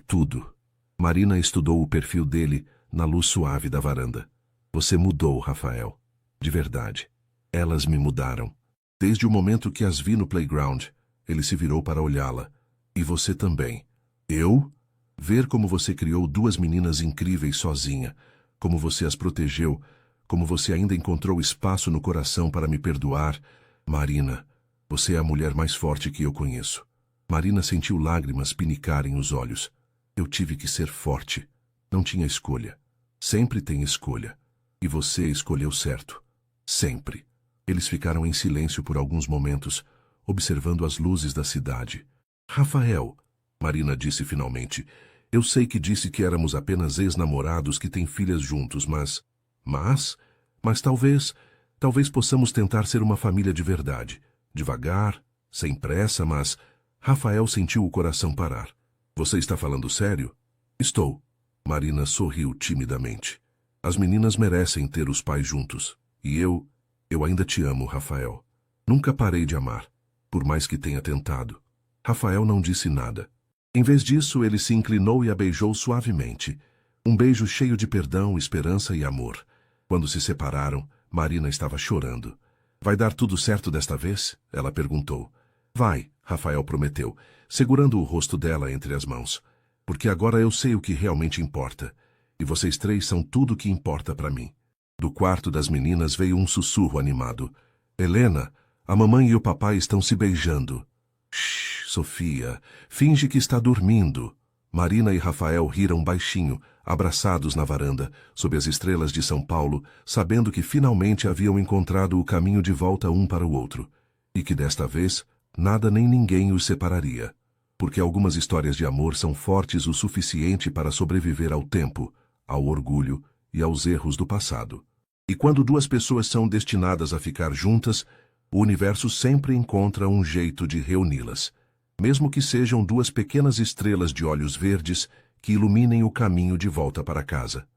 tudo. Marina estudou o perfil dele na luz suave da varanda. Você mudou, Rafael. De verdade. Elas me mudaram. Desde o momento que as vi no playground, ele se virou para olhá-la. E você também. Eu? Ver como você criou duas meninas incríveis sozinha, como você as protegeu, como você ainda encontrou espaço no coração para me perdoar. Marina, você é a mulher mais forte que eu conheço. Marina sentiu lágrimas pinicarem os olhos. Eu tive que ser forte. Não tinha escolha. Sempre tem escolha. E você escolheu certo. Sempre. Eles ficaram em silêncio por alguns momentos, observando as luzes da cidade. Rafael, Marina disse finalmente, eu sei que disse que éramos apenas ex-namorados que têm filhas juntos, mas talvez possamos tentar ser uma família de verdade. Devagar, sem pressa, mas... Rafael sentiu o coração parar. Você está falando sério? Estou. Marina sorriu timidamente. As meninas merecem ter os pais juntos. E eu ainda te amo, Rafael. Nunca parei de amar, por mais que tenha tentado. Rafael não disse nada. Em vez disso, ele se inclinou e a beijou suavemente. Um beijo cheio de perdão, esperança e amor. Quando se separaram, Marina estava chorando. Vai dar tudo certo desta vez? Ela perguntou. Vai, Rafael prometeu, segurando o rosto dela entre as mãos. Porque agora eu sei o que realmente importa. E vocês três são tudo o que importa para mim. Do quarto das meninas veio um sussurro animado. Helena, a mamãe e o papai estão se beijando. Shhh, Sofia, finge que está dormindo. Marina e Rafael riram baixinho, abraçados na varanda, sob as estrelas de São Paulo, sabendo que finalmente haviam encontrado o caminho de volta um para o outro. E que desta vez, nada nem ninguém os separaria. Porque algumas histórias de amor são fortes o suficiente para sobreviver ao tempo, ao orgulho e aos erros do passado. E quando duas pessoas são destinadas a ficar juntas, o universo sempre encontra um jeito de reuni-las, mesmo que sejam duas pequenas estrelas de olhos verdes que iluminem o caminho de volta para casa.